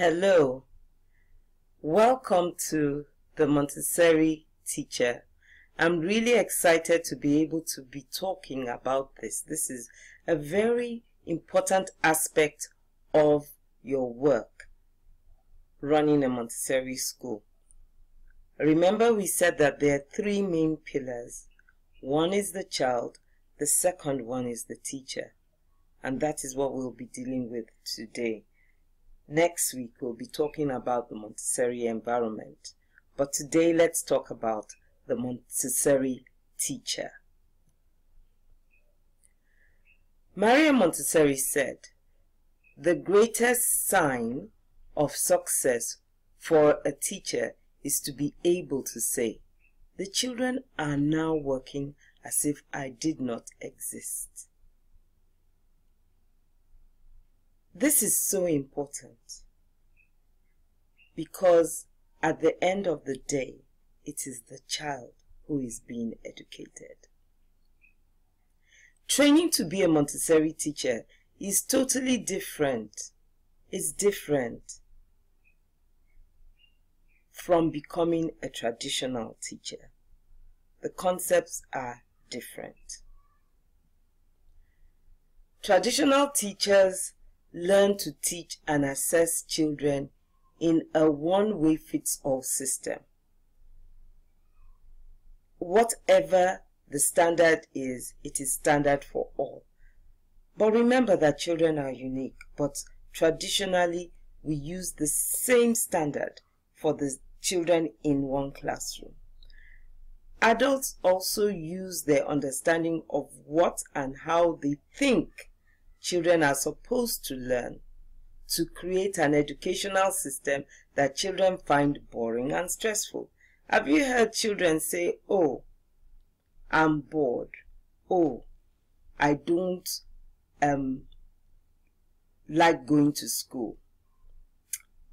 Hello, welcome to the Montessori Teacher. I'm really excited to be able to be talking about this. This is a very important aspect of your work, running a Montessori school. Remember, we said that there are three main pillars. One is the child, the second one is the teacher, and that is what we'll be dealing with today. Next week, we'll be talking about the Montessori environment. But today, let's talk about the Montessori teacher. Maria Montessori said, "The greatest sign of success for a teacher is to be able to say, 'The children are now working as if I did not exist.'" This is so important because at the end of the day, it is the child who is being educated. Training to be a Montessori teacher is totally different. It's different from becoming a traditional teacher. The concepts are different. Traditional teachers learn to teach and assess children in a one-way-fits-all system. Whatever the standard is, it is standard for all. But remember that children are unique, but traditionally we use the same standard for the children in one classroom. Adults also use their understanding of what and how they think children are supposed to learn to create an educational system that children find boring and stressful. Have you heard children say, "Oh, I'm bored. Oh, I don't like going to school.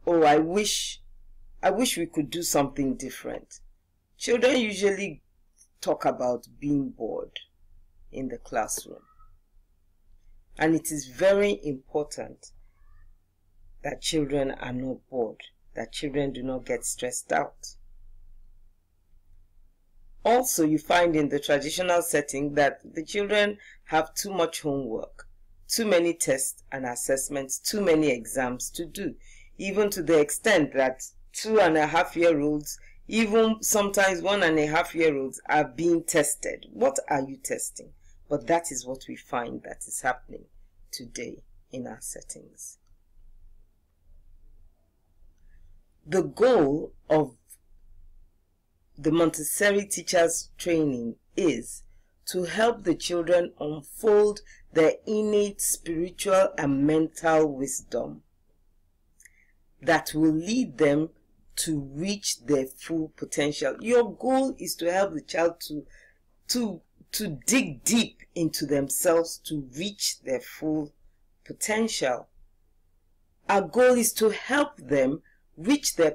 Oh, I wish we could do something different." Children usually talk about being bored in the classroom. And it is very important that children are not bored, that children do not get stressed out. Also, you find in the traditional setting that the children have too much homework, too many tests and assessments, too many exams to do, even to the extent that 2.5-year-olds, even sometimes 1.5-year-olds are being tested. What are you testing? But that is what we find that is happening today in our settings. The goal of the Montessori teachers training is to help the children unfold their innate spiritual and mental wisdom that will lead them to reach their full potential. Your goal is to help the child to dig deep into themselves to reach their full potential. Our goal is to help them reach their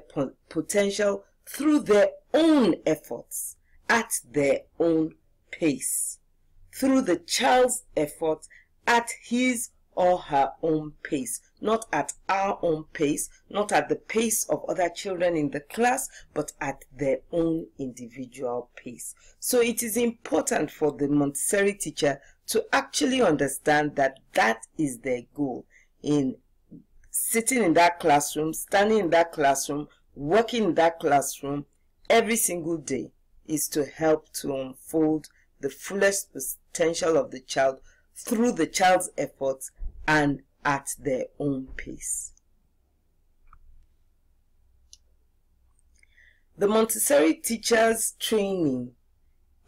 potential through their own efforts, at their own pace, through the child's efforts at his or her own pace, not at our own pace, not at the pace of other children in the class, but at their own individual pace. So it is important for the Montessori teacher to actually understand that that is their goal in sitting in that classroom, standing in that classroom, working in that classroom every single day, is to help to unfold the fullest potential of the child through the child's efforts and at their own pace. The Montessori teachers training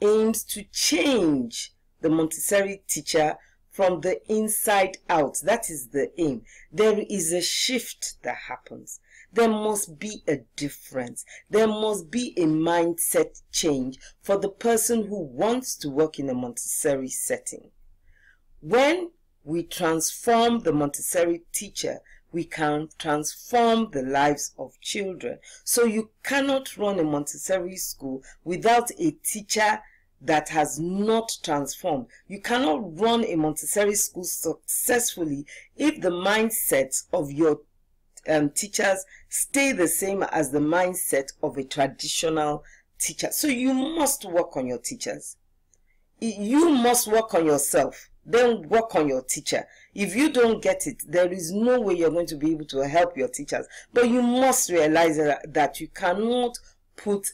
aims to change the Montessori teacher from the inside out. That is the aim. There is a shift that happens. There must be a difference. There must be a mindset change for the person who wants to work in a Montessori setting. When we transform the Montessori teacher, we can transform the lives of children. So you cannot run a Montessori school without a teacher that has not transformed. You cannot run a Montessori school successfully if the mindset of your teachers stay the same as the mindset of a traditional teacher. So you must work on your teachers. You must work on yourself, then work on your teacher. If you don't get it, there is no way you're going to be able to help your teachers. But you must realize that you cannot put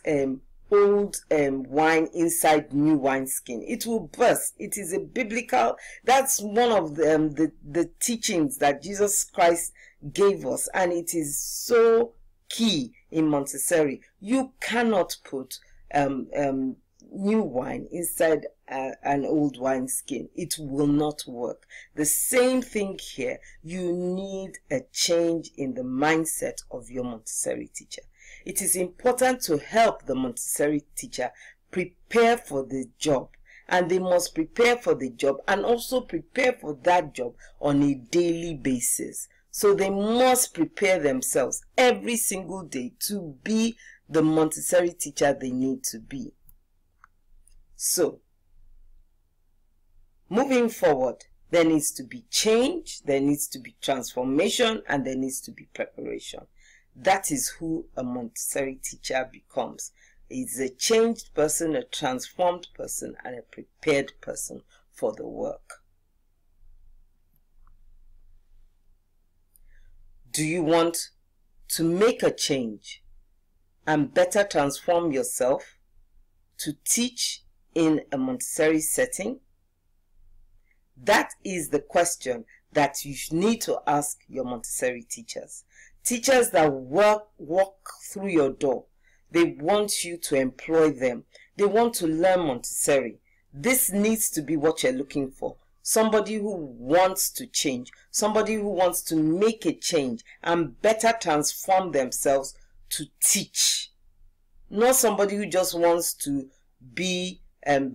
old wine inside new wineskin. It will burst. It is a biblical, that's one of the teachings that Jesus Christ gave us, and it is so key in Montessori. You cannot put new wine inside an old wine skin. It will not work. The same thing here. You need a change in the mindset of your Montessori teacher. It is important to help the Montessori teacher prepare for the job, and they must prepare for the job and also prepare for that job on a daily basis. So they must prepare themselves every single day to be the Montessori teacher they need to be. So, moving forward, there needs to be change, there needs to be transformation, and there needs to be preparation. That is who a Montessori teacher becomes. It's a changed person, a transformed person, and a prepared person for the work. Do you want to make a change and better transform yourself to teach in a Montessori setting? That is the question that you need to ask your Montessori teachers. Teachers that walk through your door. They want you to employ them. They want to learn Montessori. This needs to be what you're looking for. Somebody who wants to change. Somebody who wants to make a change and better transform themselves to teach. Not somebody who just wants to be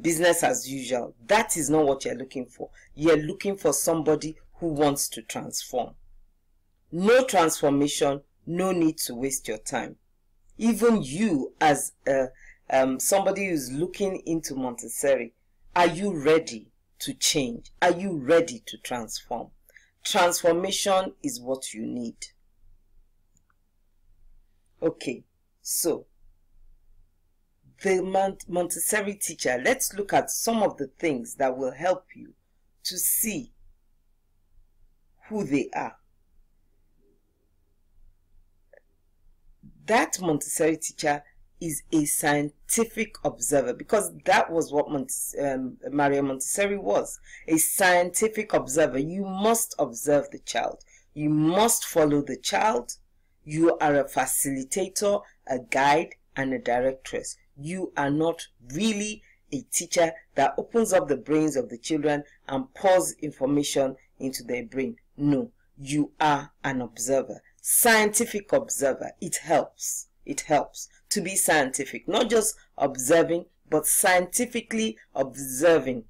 business as usual. That is not what you're looking for. You're looking for somebody who wants to transform. No transformation, no need to waste your time. Even you as somebody who's looking into Montessori, are you ready to change? Are you ready to transform? Transformation is what you need. Okay, so the Montessori teacher, let's look at some of the things that will help you to see who they are. That Montessori teacher is a scientific observer, because that was what Maria Montessori was, a scientific observer. You must observe the child. You must follow the child. You are a facilitator, a guide, and a directress. You are not really a teacher that opens up the brains of the children and pours information into their brain. No, you are an observer. Scientific observer. It helps. It helps to be scientific. Not just observing, but scientifically observing.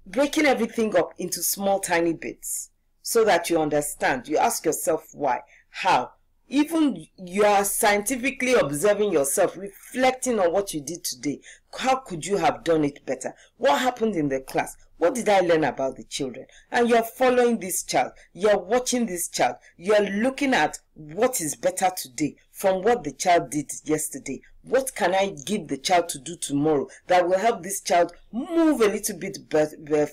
Breaking everything up into small tiny bits so that you understand. You ask yourself why, how. Even you are scientifically observing yourself, reflecting on what you did today. How could you have done it better? What happened in the class? What did I learn about the children? And you're following this child. You're watching this child. You're looking at what is better today from what the child did yesterday. What can I give the child to do tomorrow that will help this child move a little bit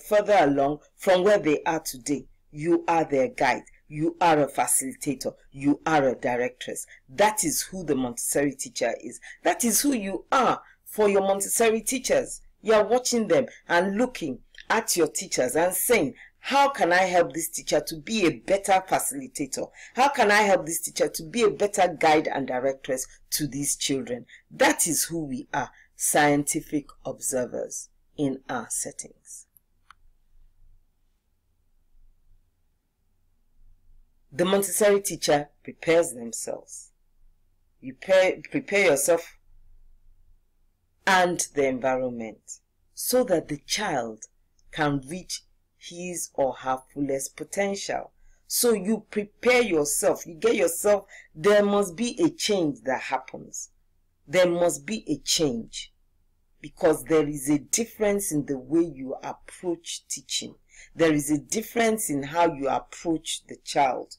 further along from where they are today? You are their guide. You are a facilitator. You are a directress. That is who the Montessori teacher is. That is who you are for your Montessori teachers. You are watching them and looking at your teachers and saying, how can I help this teacher to be a better facilitator? How can I help this teacher to be a better guide and directress to these children? That is who we are, scientific observers in our settings. The Montessori teacher prepares themselves. You prepare yourself and the environment so that the child can reach his or her fullest potential. So you prepare yourself, you get yourself, there must be a change that happens. There must be a change because there is a difference in the way you approach teaching. There is a difference in how you approach the child.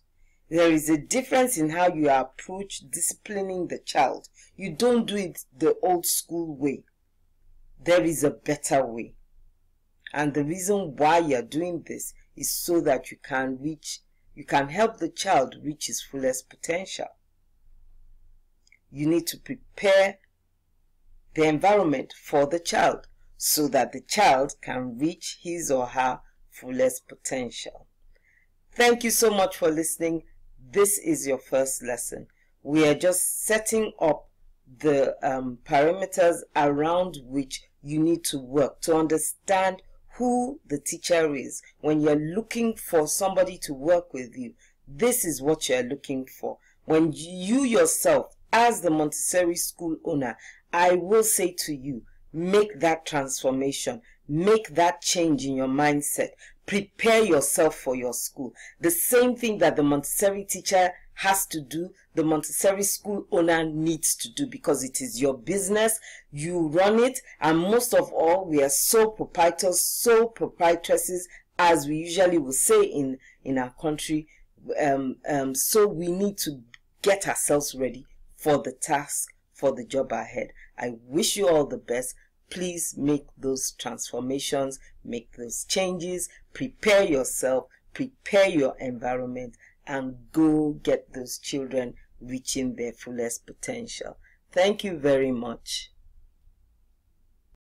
There is a difference in how you approach disciplining the child. You don't do it the old school way. There is a better way. And the reason why you're doing this is so that you can help the child reach his fullest potential. You need to prepare the environment for the child so that the child can reach his or her fullest potential. Thank you so much for listening. This is your first lesson. We are just setting up the parameters around which you need to work to understand who the teacher is. When you're looking for somebody to work with you, this is what you're looking for. When you yourself, as the Montessori school owner, I will say to you, make that transformation, make that change in your mindset. Prepare yourself for your school. The same thing that the Montessori teacher has to do, the Montessori school owner needs to do, because it is your business, you run it, and most of all, we are sole proprietors, sole proprietresses, as we usually will say in our country. So we need to get ourselves ready for the task, for the job ahead. I wish you all the best. Please make those transformations, make those changes, prepare yourself, prepare your environment, and go get those children reaching their fullest potential. Thank you very much.